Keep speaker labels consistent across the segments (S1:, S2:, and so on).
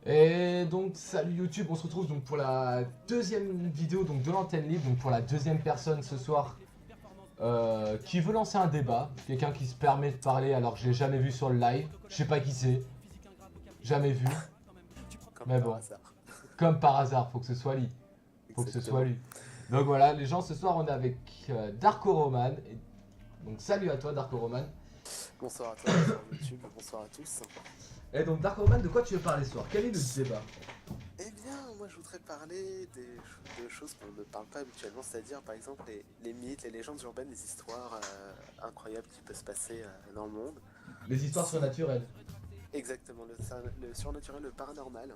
S1: Et donc salut YouTube, on se retrouve donc pour la deuxième vidéo donc de l'antenne libre, donc pour la deuxième personne ce soir qui veut lancer un débat, quelqu'un qui se permet de parler alors que je l'ai jamais vu sur le live, je sais pas qui c'est, jamais vu,
S2: Comme
S1: mais
S2: par
S1: bon,
S2: hasard.
S1: comme par hasard, faut que ce soit lui, faut que ce soit
S2: Exactement.
S1: lui. Donc voilà, les gens ce soir on est avec Darko Roman, donc salut à toi Darko Roman.
S2: Bonsoir à toi, bonsoir YouTube, bonsoir à tous.
S1: Et donc Darko Roman, de quoi tu veux parler ce soir? Quel est le débat?
S2: Eh bien, moi je voudrais parler de choses qu'on ne parle pas habituellement, c'est-à-dire par exemple les mythes, les légendes urbaines, les histoires incroyables qui peuvent se passer dans le monde.
S1: Les histoires
S2: Si,
S1: surnaturelles.
S2: exactement, le surnaturel, le paranormal.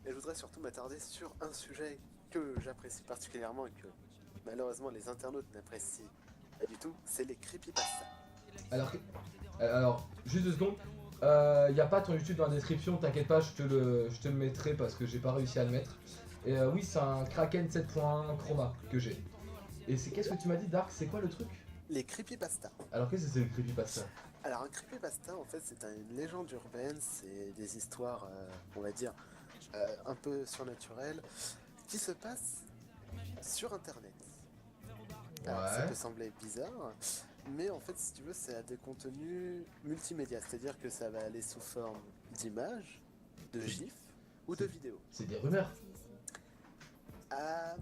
S2: Et je voudrais surtout m'attarder sur un sujet que j'apprécie particulièrement et que malheureusement les internautes n'apprécient pas du tout, c'est les creepypastas.
S1: Alors, juste 2 secondes. Y a pas ton YouTube dans la description, t'inquiète pas, je te le mettrai parce que j'ai pas réussi à le mettre. Et oui, c'est un Kraken 7.1 Chroma que j'ai. Et c'est qu'est-ce que tu m'as dit, Dark? C'est quoi le truc?
S2: Les creepypastas.
S1: Alors, qu'est-ce que c'est le creepypasta?
S2: Alors un creepypasta en fait c'est une légende urbaine, c'est des histoires on va dire un peu surnaturelles qui se passent sur internet. Alors ça
S1: Ouais.
S2: peut sembler bizarre, mais en fait si tu veux c'est à des contenus multimédia, c'est-à-dire que ça va aller sous forme d'images, de
S1: C'est
S2: gifs ou de vidéos.
S1: c'est des rumeurs.
S2: Euh,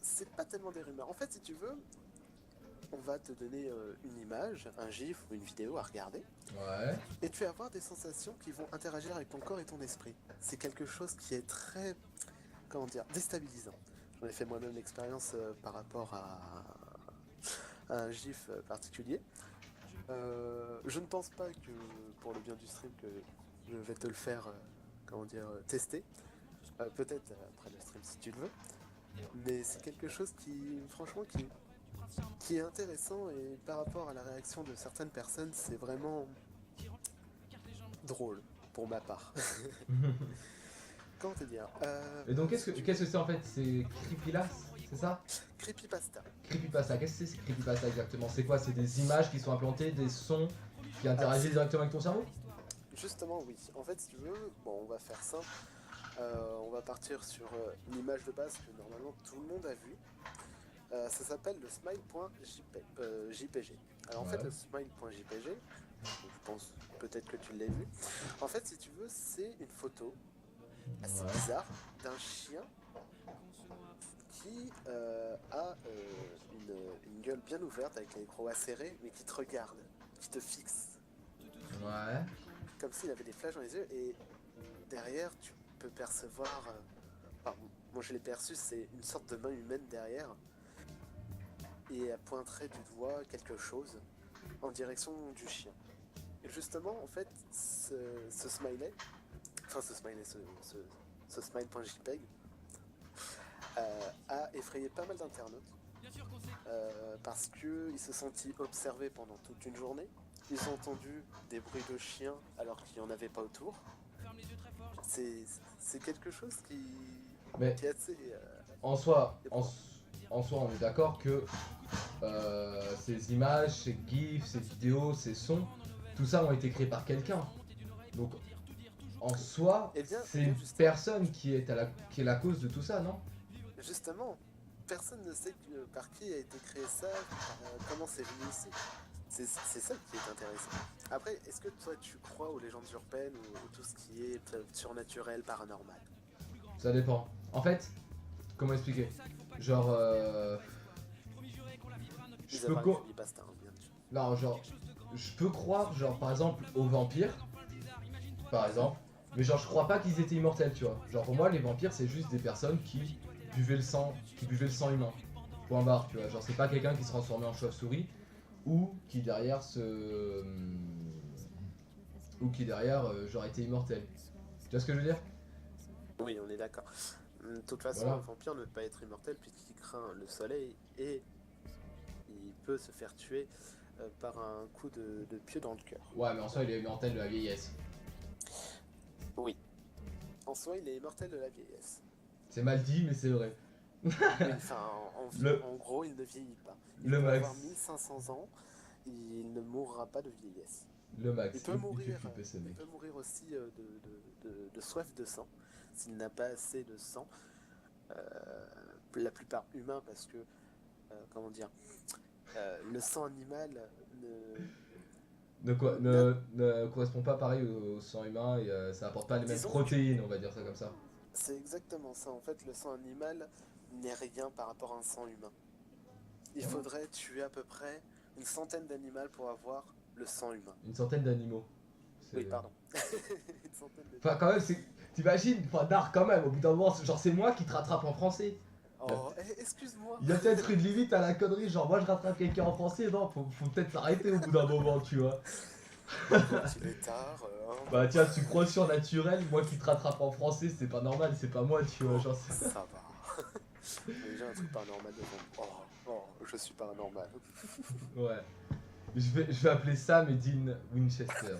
S2: c'est pas tellement des rumeurs. En fait si tu veux, on va te donner une image, un gif ou une vidéo à regarder.
S1: Ouais.
S2: Et tu vas avoir des sensations qui vont interagir avec ton corps et ton esprit. C'est quelque chose qui est très, comment dire, déstabilisant. J'en ai fait moi-même l'expérience par rapport à un gif particulier. Je ne pense pas que pour le bien du stream que je vais te le faire, comment dire, tester. Peut-être après le stream si tu le veux. Mais c'est quelque chose qui, franchement, qui est intéressant et par rapport à la réaction de certaines personnes, c'est vraiment drôle pour ma part. Comment te dire
S1: Et donc,
S2: si tu
S1: qu'est-ce
S2: veux,
S1: que c'est en fait? C'est Creepylas, c'est ça?
S2: creepypasta.
S1: Creepypasta, qu'est-ce que c'est Creepypasta exactement? C'est quoi? C'est des images qui sont implantées, des sons qui
S2: Alors,
S1: interagissent directement avec ton cerveau?
S2: justement, oui. En fait, si tu veux, bon, on va faire simple. On va partir sur une image de base que normalement tout le monde a vue. Ça s'appelle le smile.jpg. Alors en fait,
S1: Ouais.
S2: le smile.jpg, je pense peut-être que tu l'as vu. En fait, si tu veux, c'est une photo assez
S1: Ouais.
S2: bizarre d'un chien qui a une gueule bien ouverte avec les crocs acérés, mais qui te regarde, qui te fixe,
S1: Ouais.
S2: comme s'il avait des flashs dans les yeux. Et derrière, tu peux percevoir, enfin, moi je l'ai perçu, c'est une sorte de main humaine derrière, et elle pointerait du doigt quelque chose en direction du chien. Et justement, en fait, ce smiley, enfin ce smiley, ce smile.jpg, a effrayé pas mal d'internautes parce qu'ils se sentent observés pendant toute une journée. Ils ont entendu des bruits de chiens alors qu'il n'y en avait pas autour. C'est quelque chose
S1: Mais
S2: qui est assez
S1: en soi,
S2: éprouvant.
S1: en soi, on est d'accord que ces images, ces gifs, ces vidéos, ces sons, tout ça ont été créés par quelqu'un. Donc en soi,
S2: Eh
S1: c'est
S2: bien
S1: une
S2: justement,
S1: personne qui est la cause de tout ça, non?
S2: justement, personne ne sait par qui a été créé ça, comment c'est venu ici. C'est ça qui est intéressant. Après, est-ce que toi tu crois aux légendes urbaines ou tout ce qui est surnaturel, paranormal?
S1: Ça dépend. En fait, comment expliquer? Genre, je
S2: Mis à
S1: peux
S2: part les creepypasta, hein, bien sûr.
S1: non, genre, je peux croire, genre par exemple, aux vampires, par exemple, mais genre je crois pas qu'ils étaient immortels, tu vois. Genre pour moi, les vampires, c'est juste des personnes qui buvaient le sang humain. Point barre, tu vois. Genre c'est pas quelqu'un qui se transformait en chauve-souris ou qui derrière ou qui derrière genre était immortel. Tu vois ce que je veux dire?
S2: Oui, on est d'accord. De toute façon, un
S1: Voilà.
S2: vampire ne peut pas être immortel puisqu'il craint le soleil et il peut se faire tuer par un coup de pieu dans le cœur.
S1: Ouais, mais en soi, il est immortel de la vieillesse.
S2: Oui. En soi, il est immortel de la vieillesse.
S1: C'est mal dit, mais c'est vrai.
S2: Oui, enfin,
S1: le,
S2: en gros, il ne vieillit pas. Il
S1: le
S2: peut avoir
S1: max.
S2: 1500 ans, il ne mourra pas de vieillesse.
S1: Le max,
S2: Il peut
S1: il fait
S2: mourir,
S1: flipper ce
S2: il
S1: mec.
S2: peut mourir aussi de soif de sang, s'il n'a pas assez de sang. La plupart humains, parce que, comment dire, le sang animal ne, n'a-
S1: Ne correspond pas pareil au sang humain et ça apporte pas les mêmes
S2: disons que
S1: protéines, on va dire ça comme ça.
S2: c'est exactement ça. En fait, le sang animal n'est rien par rapport à un sang humain. Il
S1: Vraiment.
S2: faudrait tuer à peu près une centaine d'animaux pour avoir le sang humain.
S1: Une centaine d'animaux.
S2: Oui,
S1: C'est-
S2: pardon. Une centaine
S1: Enfin,
S2: d'animaux.
S1: quand même, c'est. T'imagines, enfin, Dark quand même, au bout d'un moment, genre c'est moi qui te rattrape en français. Il y a,
S2: Oh, excuse-moi.
S1: il y a peut-être une limite à la connerie, genre moi je rattrape quelqu'un en français, non, faut peut-être s'arrêter au bout d'un moment, tu vois.
S2: Bon, qu'il est tard, hein,
S1: Bah
S2: bon.
S1: tiens, tu crois surnaturel, moi qui te rattrape en français, c'est pas normal, c'est pas moi, tu vois,
S2: Oh,
S1: genre.
S2: ça va. Mais j'ai un truc paranormal devant moi. Oh, je suis paranormal.
S1: Ouais. Je vais appeler Sam et Dean Winchester.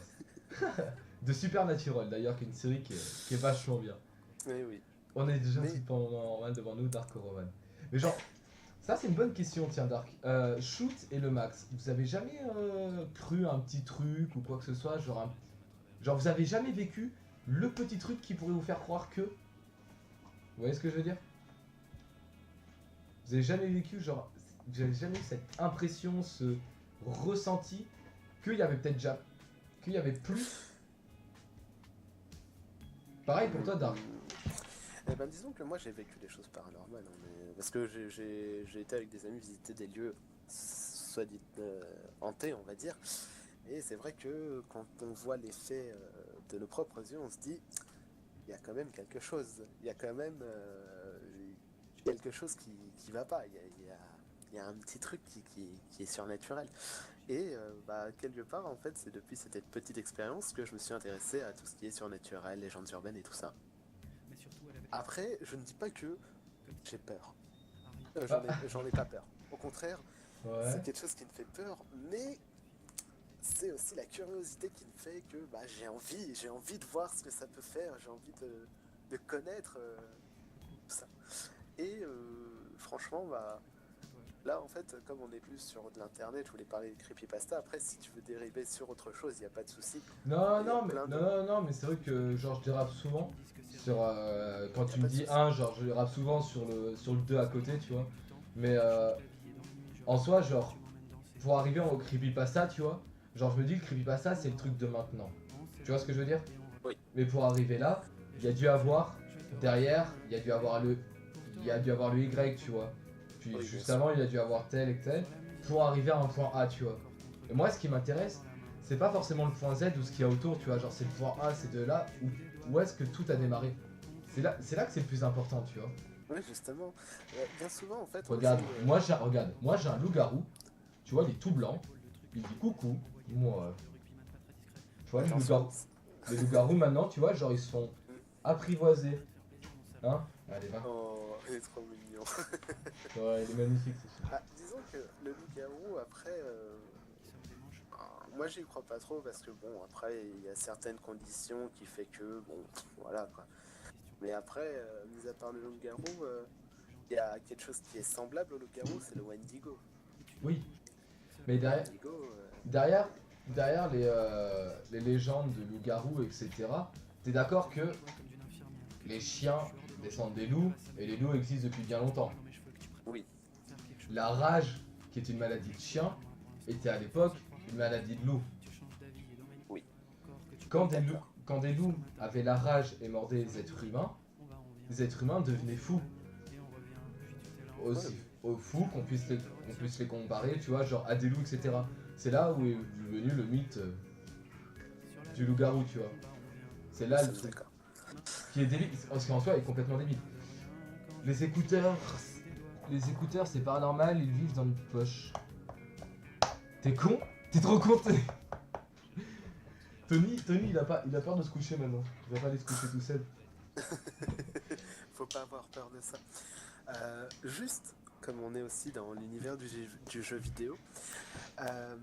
S1: De Supernatural d'ailleurs, qui est une série qui est vachement bien.
S2: Mais oui.
S1: On est déjà
S2: Mais
S1: Superman devant nous, Dark ou Roman. Mais genre, ça c'est une bonne question, tiens Dark. Shoot et le max, vous avez jamais cru un petit truc ou quoi que ce soit, genre vous avez jamais vécu le petit truc qui pourrait vous faire croire que... Vous voyez ce que je veux dire? Vous avez jamais vécu, genre, vous avez jamais eu cette impression, ce ressenti qu'il y avait peut-être déjà... qu'il y avait plus... Pareil pour toi Dark.
S2: eh ben, disons que moi j'ai vécu des choses paranormales, hein, parce que j'ai été avec des amis visiter des lieux soit dit hantés, on va dire. Et c'est vrai que quand on voit les faits de nos propres yeux, on se dit il y a quand même quelque chose. Il y a quand même quelque chose qui va pas. Il y a un petit truc qui est surnaturel. Et bah, quelque part, en fait, c'est depuis cette petite expérience que je me suis intéressé à tout ce qui est surnaturel, légendes urbaines et tout ça. Après, je ne dis pas que j'ai peur.
S1: Ah,
S2: J'en ai pas peur. Au contraire, c'est
S1: ouais.
S2: quelque chose qui me fait peur, mais c'est aussi la curiosité qui me fait que bah, j'ai envie de voir ce que ça peut faire, j'ai envie de connaître tout ça. Et franchement, bah, là, en fait, comme on est plus sur de l'internet, je voulais parler de creepypasta. Après, si tu veux dériver sur autre chose, il n'y a pas de souci.
S1: Non,
S2: Il y a
S1: non, mais,
S2: plein
S1: non,
S2: de.
S1: non, non, mais c'est vrai que genre je dérape souvent sur quand
S2: Il n'y a
S1: tu me
S2: pas de
S1: dis
S2: souci.
S1: un, genre je dérape souvent sur le 2 à côté, tu vois. Mais en soi, genre pour arriver au creepypasta, tu vois, genre je me dis le creepypasta c'est le truc de maintenant. Tu vois ce que je veux dire?
S2: Oui,
S1: Mais pour arriver là, il y a dû avoir derrière, il y a dû avoir le Y, tu vois. Puis
S2: oui, bien
S1: juste
S2: sûr.
S1: avant, il a dû avoir tel et tel pour arriver à un point A, tu vois. Et moi, ce qui m'intéresse, c'est pas forcément le point Z ou ce qu'il y a autour, tu vois. Genre, c'est le point A, c'est de là où est-ce que tout a démarré. C'est là que c'est le plus important, tu vois.
S2: Oui, justement. Bien souvent, en fait, on
S1: Regarde,
S2: essaye.
S1: moi j'ai un loup-garou, tu vois, il est tout blanc, il dit coucou, moi. Tu vois,
S2: Attention.
S1: les loups-garous maintenant, tu vois, genre ils se font apprivoiser. Hein? Allez, va.
S2: Oh, il est trop mignon.
S1: Ouais, il est magnifique ce chien.
S2: Ah, disons que le loup-garou, après, moi j'y crois pas trop parce que bon, après il y a certaines conditions qui fait que bon, voilà quoi. Mais après, mis à part le loup-garou, il y a quelque chose qui est semblable au loup-garou, c'est le Wendigo.
S1: Oui, mais
S2: Le Wendigo,
S1: derrière, derrière les légendes de loups-garous, etc., t'es d'accord que les chiens descendent des loups et les loups existent depuis bien longtemps.
S2: oui,
S1: La rage, qui est une maladie de chien, était à l'époque une maladie de loup.
S2: oui,
S1: Quand
S2: d'accord.
S1: quand des loups avaient la rage et mordaient les êtres humains devenaient fous.
S2: Ouais,
S1: Aussi fous qu'on puisse les comparer, tu vois, genre à des loups, etc. C'est là où est venu le mythe du loup-garou, tu vois. C'est
S2: nous
S1: là le
S2: sommes
S1: truc
S2: d'accord.
S1: qui est débile, ce qui en soi est complètement débile. Les écouteurs, les écouteurs c'est paranormal, ils vivent dans notre poche. T'es con? T'es trop con, Tony il a peur de se coucher maintenant. Il va pas aller se coucher tout seul.
S2: Faut pas avoir peur de ça. Juste, comme on est aussi dans l'univers du jeu vidéo, euh,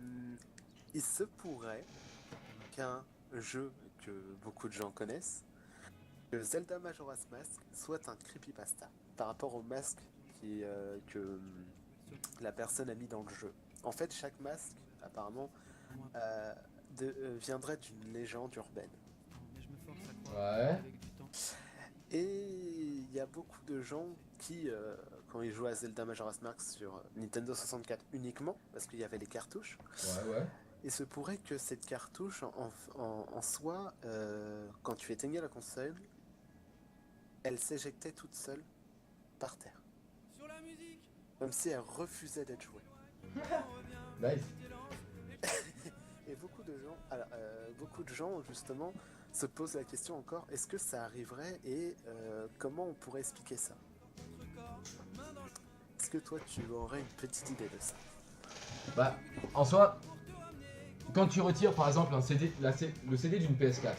S2: il se pourrait qu'un jeu que beaucoup de gens connaissent, que Zelda Majora's Mask, soit un creepypasta par rapport au masque que la personne a mis dans le jeu. En fait, chaque masque, apparemment, euh, viendrait d'une légende urbaine.
S1: Ouais.
S2: Et il y a beaucoup de gens qui, quand ils jouaient à Zelda Majora's Mask sur Nintendo 64 uniquement, parce qu'il y avait les cartouches,
S1: Ouais.
S2: il se pourrait que cette cartouche en soi, quand tu éteignais la console, elle s'éjectait toute seule par terre. Comme si elle refusait d'être jouée.
S1: Nice.
S2: Et beaucoup de gens justement se posent la question encore, est-ce que ça arriverait et comment on pourrait expliquer ça? Est-ce que toi tu aurais une petite idée de ça?
S1: Bah, en soi, quand tu retires par exemple un CD, le CD d'une PS4,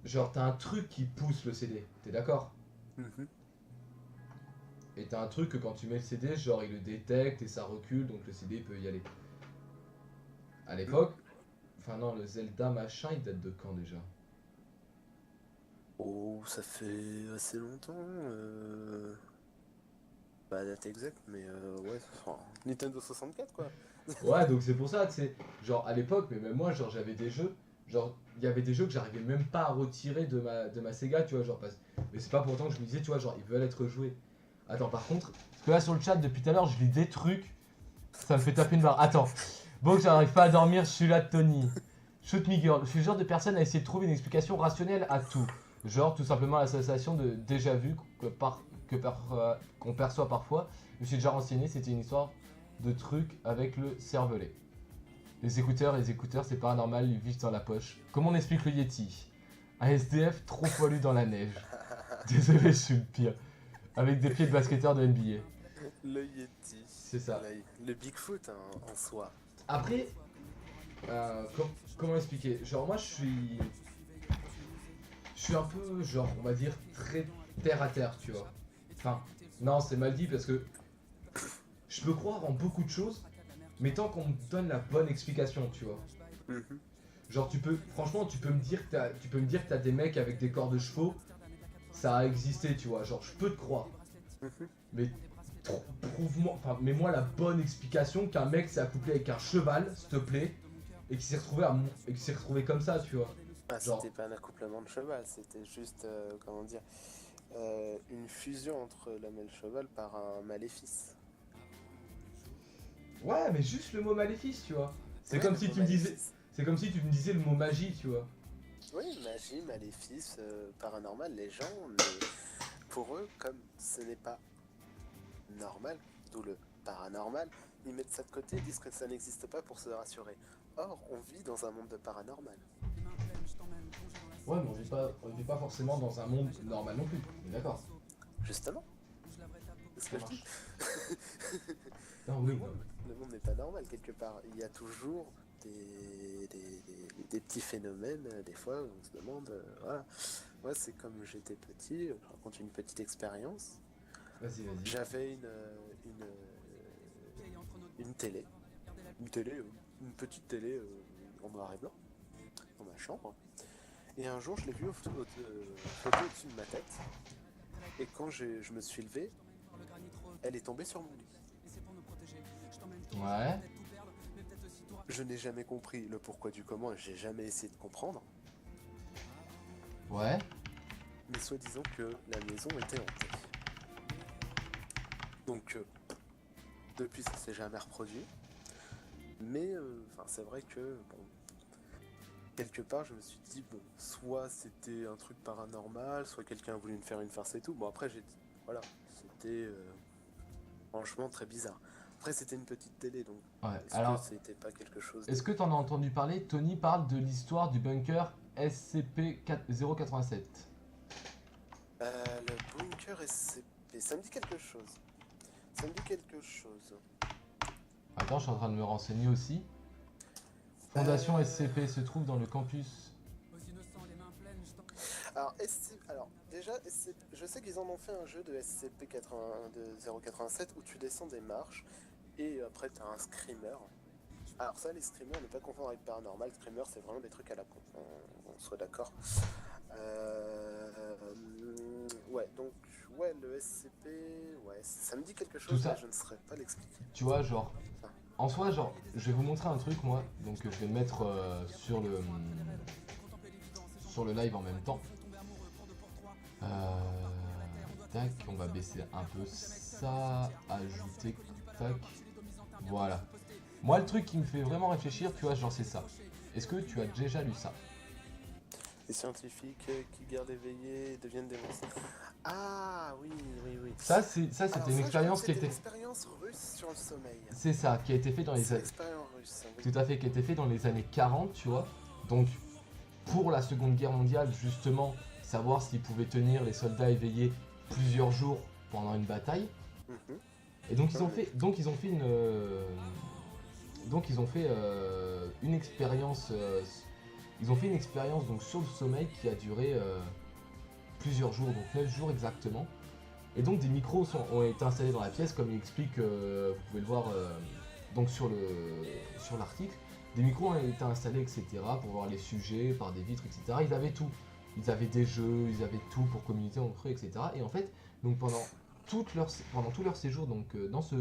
S1: genre t'as un truc qui pousse le CD, t'es d'accord?
S2: Mhm.
S1: Et t'as un truc que quand tu mets le CD, genre il le détecte et ça recule, donc le CD peut y aller. À l'époque, enfin non, le Zelda machin, il date de quand déjà?
S2: Oh, ça fait assez longtemps. Pas la date exacte, mais ouais, enfin, Nintendo 64 quoi.
S1: Ouais, donc c'est pour ça, tu sais, genre à l'époque, mais même moi, genre j'avais des jeux, genre il y avait des jeux que j'arrivais même pas à retirer de ma Sega, tu vois, genre mais c'est pas pour autant que je me disais, tu vois, genre ils veulent être joués. Attends, par contre, parce que là sur le chat depuis tout à l'heure, je lis des trucs, ça me fait taper une barre. Attends, bon, j'arrive pas à dormir, je suis là, Tony. Shoot me girl, je suis le genre de personne à essayer de trouver une explication rationnelle à tout. Genre tout simplement la sensation de déjà vu qu'on perçoit parfois. Je me suis déjà renseigné, c'était une histoire de trucs avec le cervelet. Les écouteurs, c'est paranormal, ils vivent dans la poche. Comment on explique le Yeti? Un SDF trop poilu dans la neige. Désolé, je suis le pire. Avec des pieds de basketteur de NBA.
S2: Le Yeti.
S1: C'est ça.
S2: Le Bigfoot en soi.
S1: Après, comment expliquer? Genre moi je suis un peu, genre, on va dire, très terre à terre, tu vois. Enfin, non, c'est mal dit parce que je peux croire en beaucoup de choses, mais tant qu'on me donne la bonne explication, tu vois.
S2: Mhm.
S1: Genre, franchement, tu peux me dire que t'as des mecs avec des corps de chevaux, ça a existé, tu vois. Genre, je peux te croire,
S2: Mhm.
S1: mais prouve-moi, enfin, mets-moi la bonne explication qu'un mec s'est accouplé avec un cheval, s'il te plaît, et qui s'est retrouvé comme ça, tu vois.
S2: Ah,
S1: Genre,
S2: c'était pas un accouplement de cheval, c'était juste, comment dire, une fusion entre l'homme et le cheval par un maléfice.
S1: ouais, mais juste le mot maléfice, tu vois. C'est
S2: Ouais,
S1: comme
S2: le
S1: si
S2: mot
S1: tu me disais,
S2: maléfice.
S1: c'est comme si tu me disais le mot magie, tu vois.
S2: Oui, magie, maléfice, paranormal, les gens, mais pour eux, comme ce n'est pas normal, d'où le paranormal, ils mettent ça de côté et disent que ça n'existe pas pour se rassurer. Or, on vit dans un monde de paranormal.
S1: Ouais, mais on vit pas forcément dans un monde normal non plus. On est d'accord.
S2: Justement, c'est ce
S1: Ça
S2: que je dis.
S1: marche. Non, oui, non.
S2: Le monde n'est pas normal quelque part. Il y a toujours des petits phénomènes, des fois, on se demande, voilà. Moi, c'est comme j'étais petit, je raconte une petite expérience.
S1: Vas-y.
S2: J'avais une télé, une petite télé en noir et blanc, dans ma chambre. Et un jour, je l'ai vue flotter au-dessus de ma tête. Et quand je me suis levé, elle est tombée sur mon lit.
S1: Ouais.
S2: Je n'ai jamais compris le pourquoi du comment et j'ai jamais essayé de comprendre.
S1: Ouais.
S2: Mais soi-disant que la maison était hantée. Donc, depuis, ça s'est jamais reproduit. Mais, c'est vrai que, bon, quelque part, je me suis dit, bon, soit c'était un truc paranormal, soit quelqu'un a voulu me faire une farce et tout. Bon, après, voilà, c'était franchement très bizarre. Après, c'était une petite télé, donc
S1: Ouais.
S2: est-ce que
S1: Alors,
S2: c'était pas quelque chose
S1: est-ce que t'en as entendu parler? Tony parle de l'histoire du bunker SCP-087.
S2: Le bunker SCP, ça me dit quelque chose. Ça me dit quelque chose.
S1: Attends, je suis en train de me renseigner aussi. Fondation
S2: Euh,
S1: SCP se trouve dans le campus.
S2: Alors, déjà, je sais qu'ils en ont fait un jeu de SCP-80 de 087 où tu descends des marches et après t'as un screamer. Alors ça, les screamers, ne pas confondre avec paranormal. Screamer, c'est vraiment des trucs à la con, on soit d'accord. Ouais, donc, ouais, le SCP, ouais, ça me dit quelque
S1: Tout
S2: chose, mais
S1: ça,
S2: je ne saurais pas l'expliquer.
S1: tu vois, genre,
S2: Ah.
S1: en soi, genre, je vais vous montrer un truc, moi. Donc, je vais le mettre sur le live en même temps. Euh, tac, on va baisser un peu ça. Ajouter, tac. Voilà. Moi, le truc qui me fait vraiment réfléchir, tu vois, genre, c'est ça. Est-ce que tu as déjà lu ça?
S2: Les scientifiques qui gardent éveillés deviennent des monstres. Ah oui, oui, oui.
S1: Ça, c'était
S2: Alors
S1: une
S2: ça, je crois que
S1: expérience qui
S2: c'était
S1: était...
S2: l'expérience russe sur le sommeil.
S1: C'est ça, qui a été fait dans les
S2: C'est
S1: années...
S2: l'expérience russe, oui.
S1: Tout à fait, qui a été fait dans les années 40, tu vois. Donc, pour la Seconde Guerre mondiale, justement, savoir s'ils pouvaient tenir les soldats éveillés plusieurs jours pendant une bataille.
S2: Mhm.
S1: Et donc ils ont
S2: Oui.
S1: fait, donc ils ont fait une, une expérience, ils ont fait une expérience donc sur le sommeil qui a duré plusieurs jours, donc 9 jours exactement. Et donc des micros ont été installés dans la pièce, comme il explique, vous pouvez le voir donc sur l'article. Des micros ont été installés, etc. pour voir les sujets par des vitres, etc. Ils avaient tout. Ils avaient des jeux, ils avaient tout pour communiquer entre eux, etc. Et en fait, donc pendant tout leur séjour donc, dans ce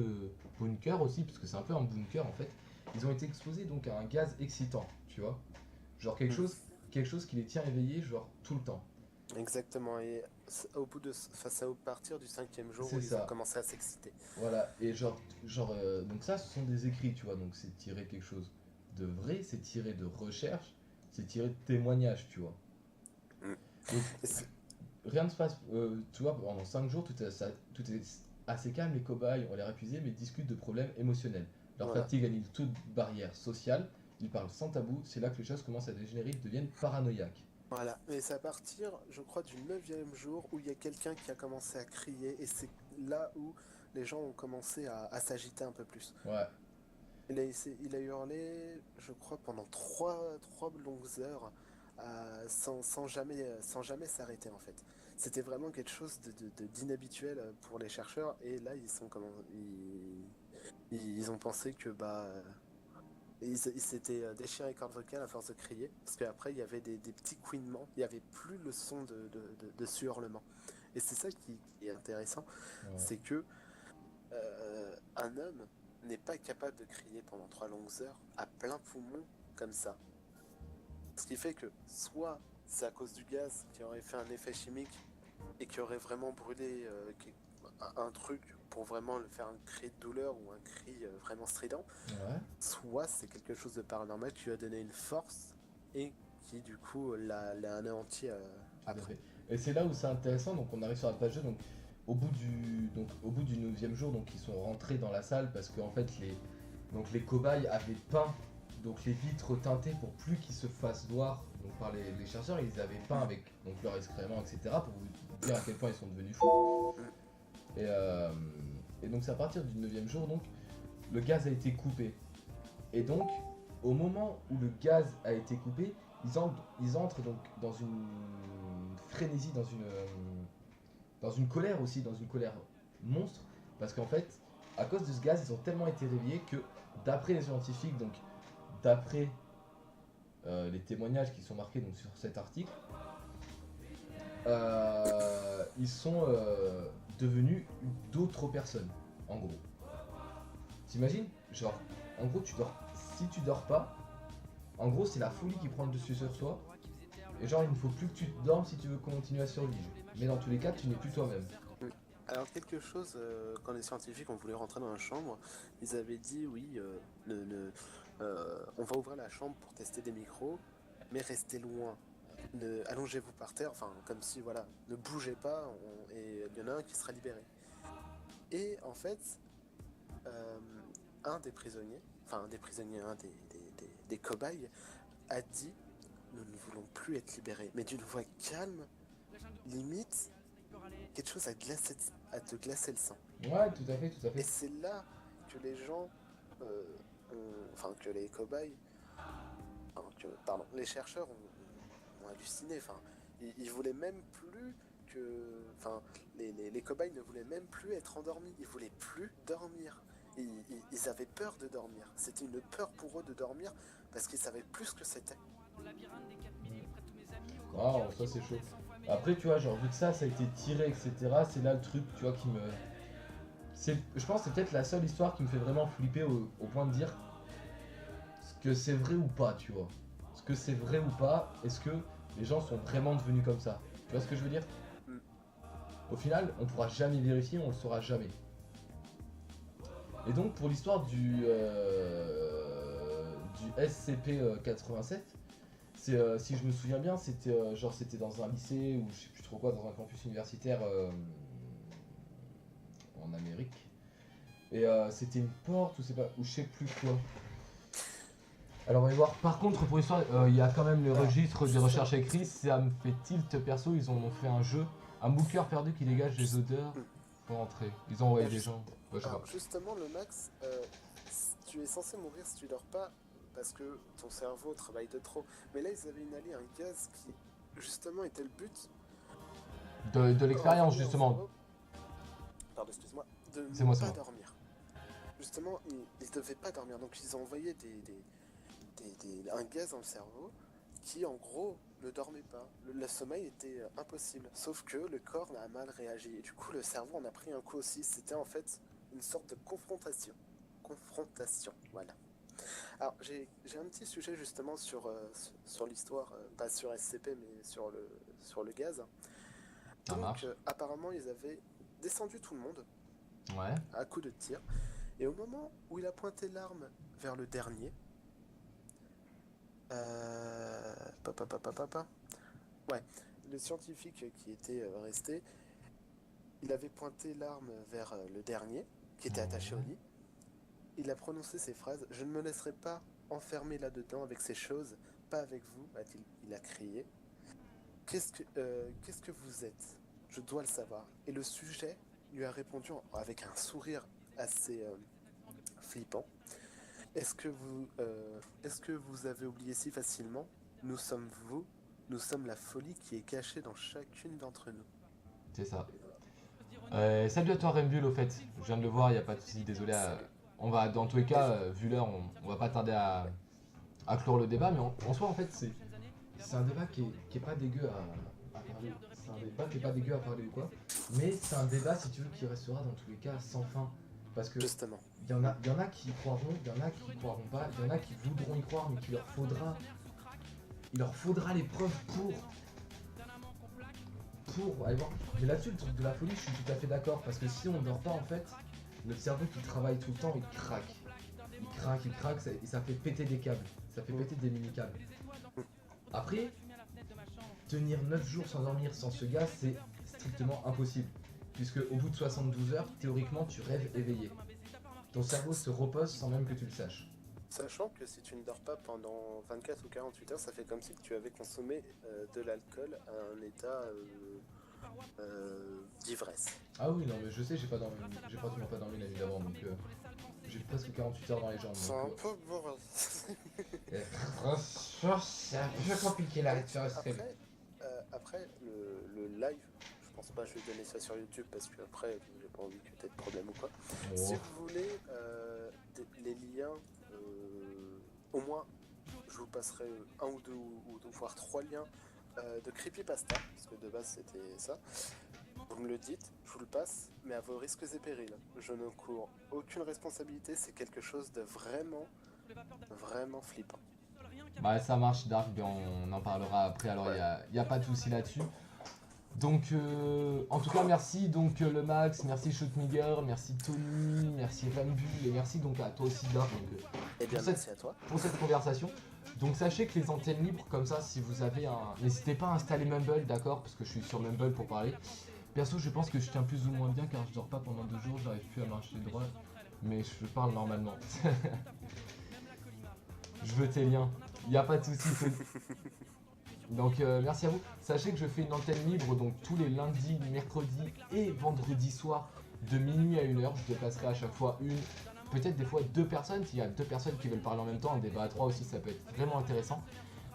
S1: bunker aussi, parce que c'est un peu un bunker en fait, ils ont été exposés donc à un gaz excitant, tu vois. Genre quelque chose qui les tient éveillés genre tout le temps.
S2: Exactement, et face à au partir du 5e jour
S1: C'est
S2: où ils ont
S1: ça.
S2: commencé à s'exciter.
S1: Voilà, et donc ça, ce sont des écrits, tu vois, donc c'est tiré quelque chose de vrai, c'est tiré de recherche, c'est tiré de témoignages, tu vois.
S2: Mm.
S1: Donc,
S2: Et c'est-
S1: rien ne se passe, tu vois, pendant 5 jours, tout est assez calme, les cobayes ont l'air épuisés, mais discutent de problèmes émotionnels. Leur
S2: voilà.
S1: fatigue annule toute barrière sociale, ils parlent sans tabou, c'est là que les choses commencent à dégénérer, ils deviennent paranoïaques.
S2: Voilà, et c'est à partir, je crois, du 9e jour où il y a quelqu'un qui a commencé à crier, et c'est là où les gens ont commencé à s'agiter un peu plus.
S1: Ouais,
S2: Il a hurlé, je crois, pendant trois longues heures, sans jamais s'arrêter en fait. C'était vraiment quelque chose d'inhabituel pour les chercheurs, et là ils ont pensé que ils s'étaient déchirés les cordes vocales à force de crier, parce qu'après il y avait des petits couinements, il n'y avait plus le son de ce hurlement. Et c'est ça qui est intéressant,
S1: ouais.
S2: c'est que un homme n'est pas capable de crier pendant 3 longues heures à plein poumon comme ça. Ce qui fait que soit c'est à cause du gaz qui aurait fait un effet chimique et qui aurait vraiment brûlé un truc pour vraiment le faire un cri de douleur ou un cri vraiment strident,
S1: Ouais.
S2: soit c'est quelque chose de paranormal qui lui a donné une force et qui du coup l'a anéanti
S1: Tout à
S2: après.
S1: fait. Et c'est là où c'est intéressant, donc on arrive sur la page 2, donc au bout du 9e jour, donc ils sont rentrés dans la salle parce qu'en fait les cobayes avaient peint donc les vitres teintées pour plus qu'ils se fassent voir donc par les chercheurs, ils avaient peint avec donc leurs excréments, etc. pour vous dire à quel point ils sont devenus fous. Et, euh, et donc c'est à partir du 9e jour, donc le gaz a été coupé. Et donc au moment où le gaz a été coupé, ils entrent donc dans une frénésie, dans une colère aussi, dans une colère monstre, parce qu'en fait, à cause de ce gaz, ils ont tellement été réveillés que, d'après les scientifiques, donc d'après les témoignages qui sont marqués donc, sur cet article, ils sont devenus d'autres personnes, en gros. T'imagines? Genre, en gros, si tu dors pas, en gros, c'est la folie qui prend le dessus sur toi. Et genre, il ne faut plus que tu dormes si tu veux continuer à survivre. Mais dans tous les cas, tu n'es plus toi-même.
S2: Alors quelque chose, quand les scientifiques ont voulu rentrer dans la chambre, ils avaient dit oui, on va ouvrir la chambre pour tester des micros, mais restez loin. Allongez-vous par terre, enfin comme si voilà, ne bougez pas, et il y en a un qui sera libéré. Et en fait, euh, un des cobayes a dit nous ne voulons plus être libérés, mais d'une voix calme, limite quelque chose à te glacer le sang.
S1: Ouais, tout à fait, tout à
S2: Et
S1: fait.
S2: c'est là que les gens, enfin que les cobayes, pardon, les chercheurs ont halluciné. Enfin, ils voulaient même plus enfin, les cobayes ne voulaient même plus être endormis. Ils voulaient plus dormir. Ils avaient peur de dormir. C'était une peur pour eux de dormir parce qu'ils savaient plus ce que c'était.
S1: Waouh, ça c'est chaud. Après, tu vois, genre, vu que ça a été tiré, etc., c'est là le truc, tu vois, Je pense que c'est peut-être la seule histoire qui me fait vraiment flipper au point de dire ce que c'est vrai ou pas, tu vois. Ce que c'est vrai ou pas, est-ce que les gens sont vraiment devenus comme ça? Tu vois ce que je veux dire?
S2: Mm.
S1: Au final, on pourra jamais vérifier, on le saura jamais. Et donc pour l'histoire du SCP-87, c'est si je me souviens bien, c'était genre c'était dans un lycée ou je sais plus trop quoi, dans un campus universitaire en Amérique. Et c'était une porte ou c'est pas ou je sais plus quoi. Alors on va voir. Par contre pour l'histoire, il y a quand même le registre des recherches écrites. Ça me fait tilt perso. Ils en ont fait un jeu, un booker perdu qui dégage des odeurs pour entrer. Ils ont envoyé des gens. Ouais, je sais pas.
S2: Alors justement, le max, tu es censé mourir si tu dors pas parce que ton cerveau travaille de trop. Mais là, ils avaient inhalé un gaz qui, justement, était le but.
S1: De l'expérience justement.
S2: Pardon, excuse-moi. De
S1: C'est
S2: ne
S1: moi,
S2: pas dormir. Justement, ils devaient pas dormir. Donc ils ont envoyé un gaz dans le cerveau qui, en gros, ne dormait pas. Le sommeil était impossible. Sauf que le corps a mal réagi. Et du coup, le cerveau en a pris un coup aussi. C'était en fait une sorte de confrontation. Confrontation, voilà. Alors, j'ai un petit sujet justement sur l'histoire, pas sur SCP, mais sur le gaz.
S1: Ça marche.
S2: Donc, apparemment, ils avaient descendu tout le monde
S1: Ouais.
S2: à coups de tir. Et au moment où il a pointé l'arme vers le dernier, ouais, le scientifique qui était resté, il avait pointé l'arme vers le dernier, qui était attaché au lit. Il a prononcé ces phrases: « Je ne me laisserai pas enfermer là-dedans avec ces choses, pas avec vous », a-t-il il a crié. Qu'est-ce que vous êtes? Je dois le savoir. Et le sujet lui a répondu avec un sourire assez flippant. Est-ce que vous avez oublié si facilement? Nous sommes vous, nous sommes la folie qui est cachée dans chacune d'entre nous.
S1: C'est ça. Salut à toi Rembul au fait. Je viens de le voir, il n'y a pas de soucis, désolé. On va dans tous les cas, vu l'heure, on va pas tarder à clore le débat, mais en soi en fait c'est un débat qui est pas dégueu à parler. C'est un débat qui est pas dégueu à parler ou quoi. Mais c'est un débat si tu veux qui restera dans tous les cas sans fin. Parce que
S2: Justement.
S1: il y en a qui y croiront, il y en a qui y croiront pas, il y en a qui voudront y croire mais qu'il leur faudra les preuves pour aller voir. Mais là-dessus le truc de la folie je suis tout à fait d'accord parce que si on dort pas en fait, notre cerveau qui travaille tout le temps il craque. Il craque et ça fait péter des câbles, ça fait péter des mini-câbles. Après, tenir 9 jours sans dormir sans ce gaz c'est strictement impossible. Puisque au bout de 72 heures, théoriquement tu rêves éveillé. Ton cerveau se repose sans même que tu le saches.
S2: Sachant que si tu ne dors pas pendant 24 ou 48 heures, ça fait comme si tu avais consommé de l'alcool à un état d'ivresse.
S1: Ah oui, non, mais je sais, j'ai pratiquement pas dormi la nuit d'avant, donc j'ai presque 48 heures dans les jambes.
S2: C'est un peu bourré.
S1: Franchement, c'est un peu compliqué la respiration.
S2: Après, le live, je pense pas que je vais donner ça sur YouTube parce que après, j'ai pas envie que t'aies de problème ou quoi.
S1: Oh.
S2: Si vous voulez les liens, au moins, je vous passerai un ou deux ou voire 3 liens de creepypasta, parce que de base c'était ça. Vous me le dites, je vous le passe, mais à vos risques et périls. Je ne cours aucune responsabilité, c'est quelque chose de vraiment, vraiment flippant.
S1: Bah ça marche Dark, on en parlera après, alors il y a pas de souci là-dessus. Donc en tout cas merci donc le Max, merci Shootmigger, merci Tony, merci Rembul et merci donc à toi aussi Dark
S2: Merci à toi.
S1: pour cette conversation. Donc sachez que les antennes libres comme ça, si vous avez n'hésitez pas à installer Mumble, d'accord, parce que je suis sur Mumble pour parler. Perso je pense que je tiens plus ou moins bien car je dors pas pendant 2 jours, j'arrive plus à marcher droit, mais je parle normalement. Je veux tes liens, y a pas de soucis. Donc merci à vous. Sachez que je fais une antenne libre donc tous les lundis, mercredis et vendredis soirs de minuit à 1h. Je déplacerai à chaque fois peut-être des fois 2 personnes. S'il y a 2 personnes qui veulent parler en même temps, un débat à 3 aussi ça peut être vraiment intéressant.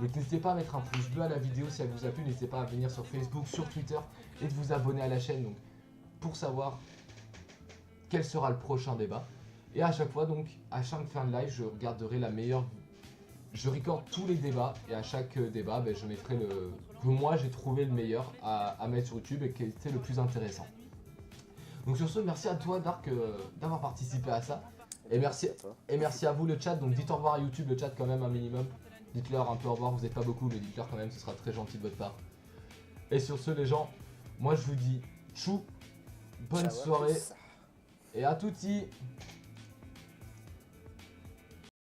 S1: Donc n'hésitez pas à mettre un pouce bleu à la vidéo si elle vous a plu. N'hésitez pas à venir sur Facebook, sur Twitter et de vous abonner à la chaîne donc, pour savoir quel sera le prochain débat. Et à chaque fois donc, à chaque fin de live, je regarderai la meilleure... Je recorde tous les débats et à chaque débat, je mettrai que moi j'ai trouvé le meilleur à mettre sur YouTube et qui était le plus intéressant. Donc sur ce, merci à toi Dark d'avoir participé à ça. Et
S2: Merci à toi.
S1: merci à vous le chat, donc dites au revoir à YouTube, le chat quand même un minimum. Dites-leur un peu au revoir, vous êtes pas beaucoup, mais dites-leur quand même, ce sera très gentil de votre part. Et sur ce les gens, moi je vous dis tchou, bonne
S2: Ciao, à
S1: soirée
S2: plus.
S1: et à tutti.